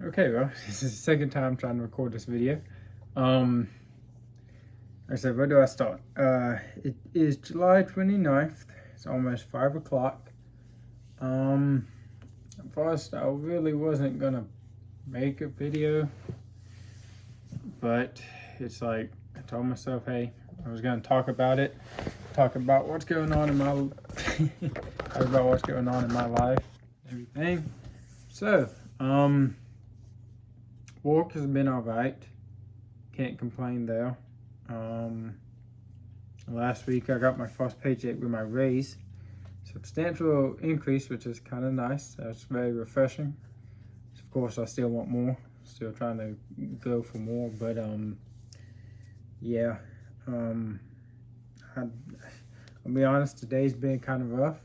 Okay, well, this is the second time trying to record this video. Like I said, where do I start? It is July 29th. It's almost 5 o'clock. At first, I really wasn't gonna make a video, but it's like, I told myself, hey, I was gonna talk about what's going on in my, talk about what's going on in my life, everything. So, work has been alright. Can't complain there. Last week I got my first paycheck with my raise. Substantial increase, which is kind of nice. That's very refreshing. Of course, I still want more. Still trying to go for more, but yeah. I'll be honest. Today's been kind of rough.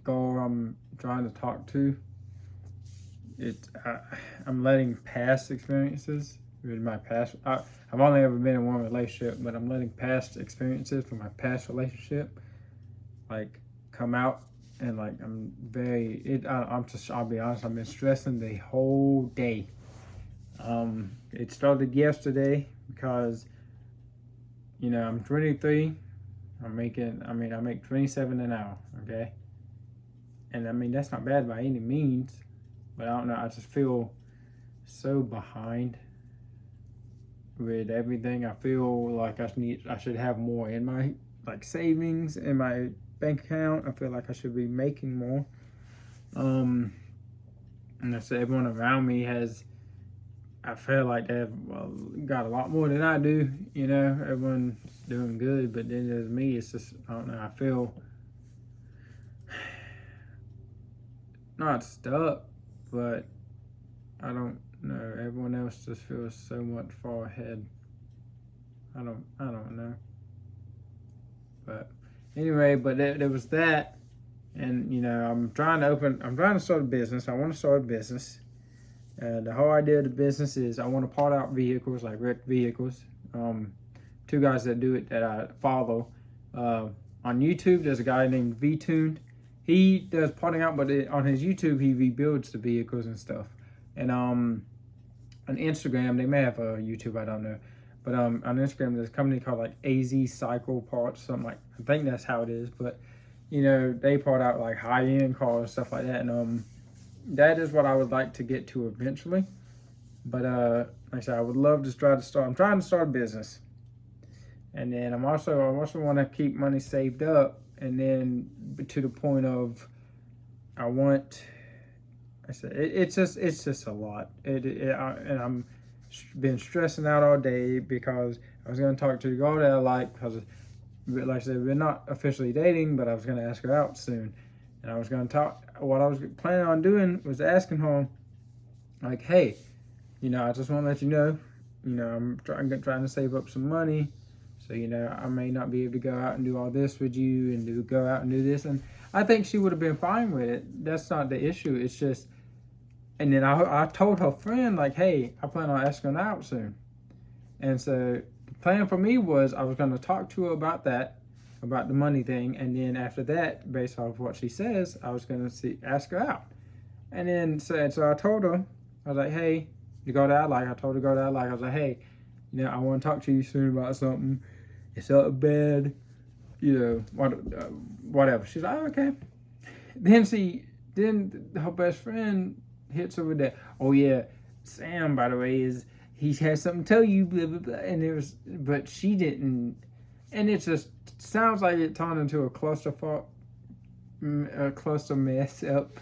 Girl I'm trying to talk to. I'm letting past experiences with my past. I've only ever been in one relationship, but I'm letting past experiences from my past relationship like come out, and like I'll be honest, I've been stressing the whole day. It started yesterday because I'm 23. I make 27 an hour, okay? And that's not bad by any means. But I don't know, I just feel so behind with everything. I feel like I should have more in my savings in my bank account. I feel like I should be making more. And so everyone around me I feel like they've got a lot more than I do. Everyone's doing good, but then there's me. It's just, I don't know, I feel not stuck, but I don't know. Everyone else just feels so much far ahead. I don't know. But anyway, there was that, and I'm trying to start a business. I want to start a business. The whole idea of the business is I want to part out vehicles, like wrecked vehicles. Two guys that do it that I follow. On YouTube, there's a guy named V-Tuned. He does parting out, but on his YouTube, he rebuilds the vehicles and stuff. And on Instagram, they may have a YouTube, I don't know. But on Instagram, there's a company called like AZ Cycle Parts, something like, I think that's how it is. But, they part out like high-end cars and stuff like that. And that is what I would like to get to eventually. But like I said, I would love to I'm trying to start a business. And then I also want to keep money saved up. And then to the point of, it's just a lot. And I'm been stressing out all day because I was going to talk to the girl that I like, because like I said, we're not officially dating, but I was going to ask her out soon. And I was going to talk, what I was planning on doing was asking her, like, hey, I just want to let you know, I'm trying to save up some money. So, I may not be able to go out and do all this with you and go out and do this. And I think she would have been fine with it. That's not the issue. It's just, and then I told her friend, like, hey, I plan on asking her out soon. And so the plan for me was I was going to talk to her about that, about the money thing. And then after that, based off what she says, I was going to ask her out. And then so I told her, I was like, hey, the girl that I like, I told the girl that I like, I was like, hey, I want to talk to you soon about something. It's up bad, whatever. She's like, oh, okay. Then her best friend hits her with that. Oh yeah, Sam, by the way, he has something to tell you, blah blah blah. And but she didn't. And it just sounds like it turned into a cluster mess up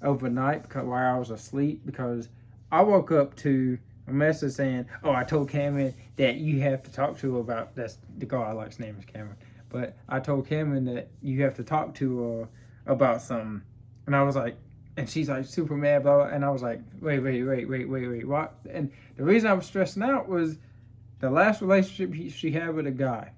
overnight while I was asleep, because I woke up to a message saying, oh, I told Cameron that you have to talk to her about, that's the girl I like's name is Cameron, but I told Cameron that you have to talk to her about something. And I was like, and she's like super mad, blah, blah. And I was like, wait, what? And the reason I was stressing out was the last relationship she had with a guy.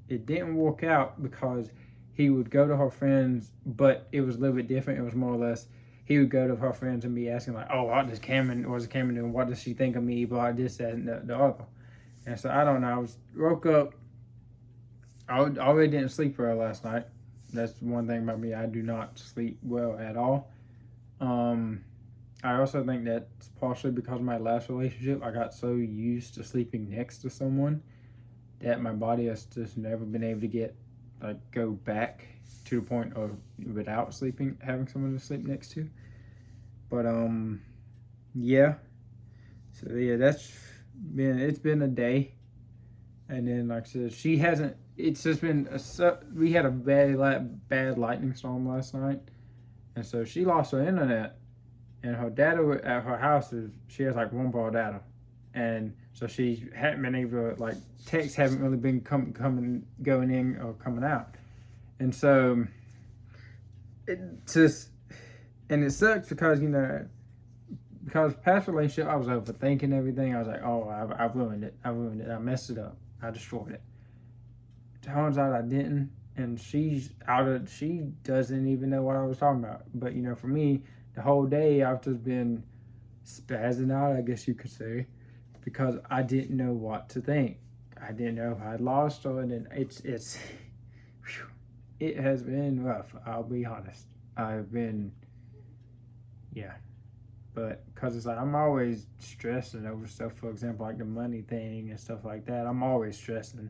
It didn't work out because he would go to her friends, but it was a little bit different. It was more or less, he would go to her friends and be asking like, oh, what's Cameron doing? What does she think of me? Blah, this, that, and the other. And so I don't know. Woke up. I already didn't sleep well last night. That's one thing about me. I do not sleep well at all. I also think that's partially because of my last relationship. I got so used to sleeping next to someone that my body has just never been able to get go back to the point of without sleeping, having someone to sleep next to. But yeah. So yeah, it's been a day, and then like I said, she hasn't. It's just been we had a bad lightning storm last night, and so she lost her internet, and her data at her house she has like one bar data, and so she hadn't been able to texts haven't really been coming going in or coming out, and so it just and it sucks because because past relationship I was overthinking everything. I was like, oh, I ruined it. I ruined it. I messed it up. I destroyed it. Turns out I didn't, and she doesn't even know what I was talking about. But for me, the whole day I've just been spazzing out, I guess you could say, because I didn't know what to think. I didn't know if I'd lost her, and then it has been rough. I'll be honest. I've been, yeah. But because it's like I'm always stressing over stuff, for example, like the money thing and stuff like that. I'm always stressing.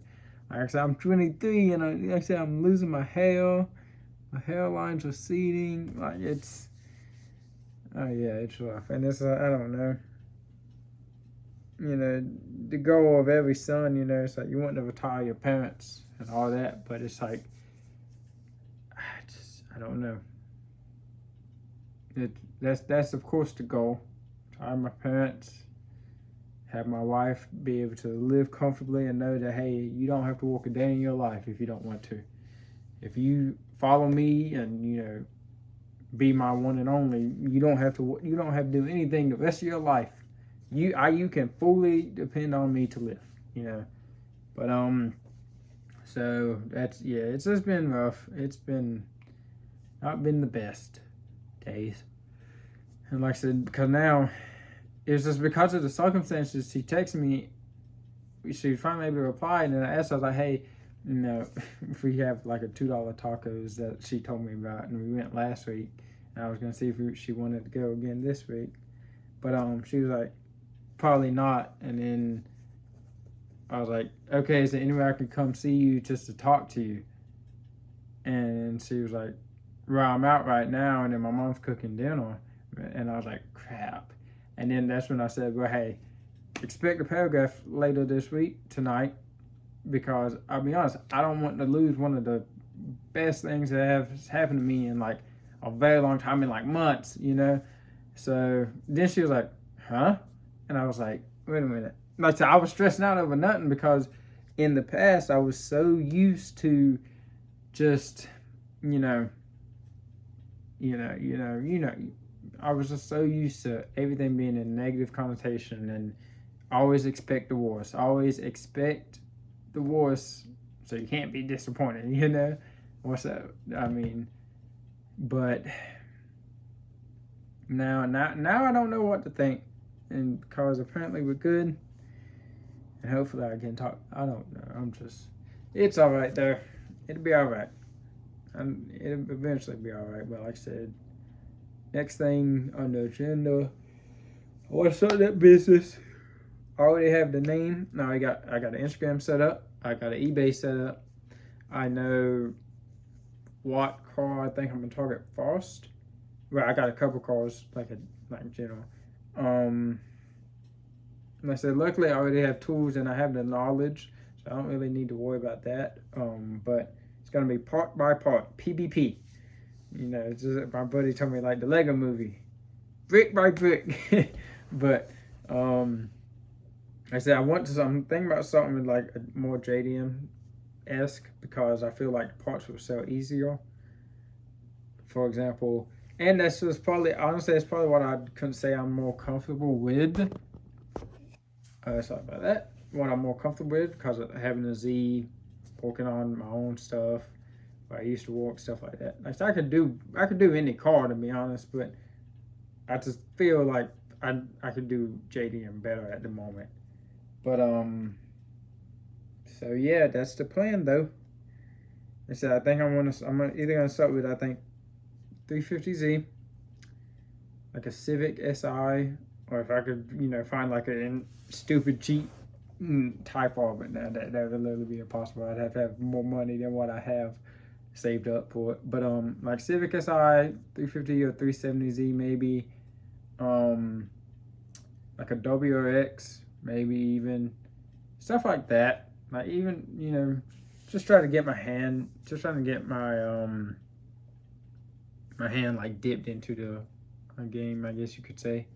Like I said, I'm 23, and like I said, I'm losing my hair. My hairline's receding. Like oh yeah, it's rough. And it's I don't know. The goal of every son, it's like you want to retire your parents and all that, but it's like I don't know. That's of course the goal. Retire my parents, have my wife be able to live comfortably and know that, hey, you don't have to work a day in your life if you don't want to. If you follow me and be my one and only, you don't have to do anything the rest of your life. You can fully depend on me to live. But so it's just been rough. It's been not been the best days. And like I said, because now it's just because of the circumstances, she texted me. She finally able to reply, and then I asked her, I was like, hey, if we have like a $2 tacos that she told me about, and we went last week, and I was gonna see if she wanted to go again this week, but she was like, probably not. And then I was like, okay, is there any way I can come see you just to talk to you? And she was like, well, I'm out right now, and then my mom's cooking dinner. And I was like, crap. And then that's when I said, well, hey, expect a paragraph later this week, tonight, because I'll be honest, I don't want to lose one of the best things that has happened to me in like a very long time, in like months, So then she was like, huh? And I was like, wait a minute. Like I said, I was stressing out over nothing because in the past I was so used to just, I was just so used to everything being a negative connotation and always expect the worst. Always expect the worst so you can't be disappointed, What's that? I mean, but now I don't know what to think. And because apparently we're good. And hopefully I can talk. I don't know. It's all right though. It'll be all right. And it'll eventually be all right. But like I said, next thing on the agenda, I want to start that business. I already have the name. Now I got an Instagram set up. I got an eBay set up. I know what car I think I'm gonna target first. Well, I got a couple cars like general. Like I said, luckily I already have tools and I have the knowledge, so I don't really need to worry about that. But it's gonna be part by part, PBP. It's just, my buddy told me like the Lego movie, brick by brick. But like I said, I'm thinking about something with like a more JDM-esque because I feel like the parts will sell easier. For example, and that's just probably, honestly, that's probably what I couldn't say I'm more comfortable with. Sorry about that. What I'm more comfortable with because of having a Z, working on my own stuff. Where I used to work, stuff like that. Like, I could do any car, to be honest, but I just feel like I could do JDM better at the moment. But so yeah, that's the plan though. I said I think I'm either gonna start with 350Z, like a Civic Si, or if I could, you know, find like a stupid cheap type of it. Now that would literally be impossible. I'd have to have more money than what I have saved up for it. But like Civic Si 350 or 370Z maybe, like a WRX, maybe even stuff like that. Like even, you know, just trying to get my hand my hand like dipped into the game, I guess you could say.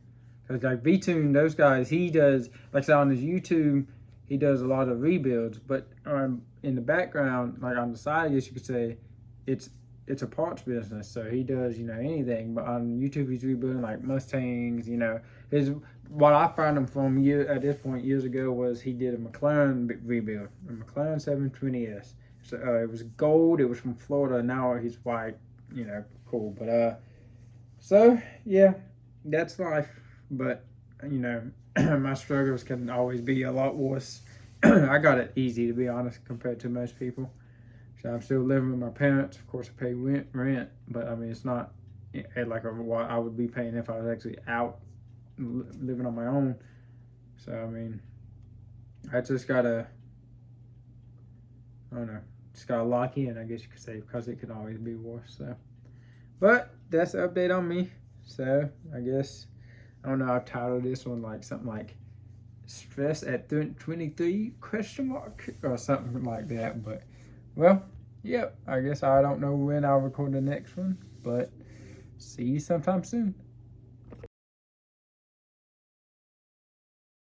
Because like VTune, those guys, he does, like I said, on his YouTube, he does a lot of rebuilds. But in the background, like on the side, I guess you could say, it's a parts business. So he does, you know, anything. But on YouTube, he's rebuilding like Mustangs. You know, what I found him from at this point years ago was he did a McLaren rebuild, a McLaren 720S. So it was gold. It was from Florida. Now he's white. You know, cool. But so yeah, that's life. But you know, my struggles can always be a lot worse. I got it easy, to be honest, compared to most people. So I'm still living with my parents. Of course, I pay rent, but I mean, it's not like what I would be paying if I was actually out living on my own. So I mean, I just gotta, I don't know, just gotta lock in, I guess you could say, because it could always be worse. So, but that's the update on me. So I guess, I don't know, I've titled this one like something like stress at 23 question mark or something like that. But well, yep, I guess I don't know when I'll record the next one, but see you sometime soon.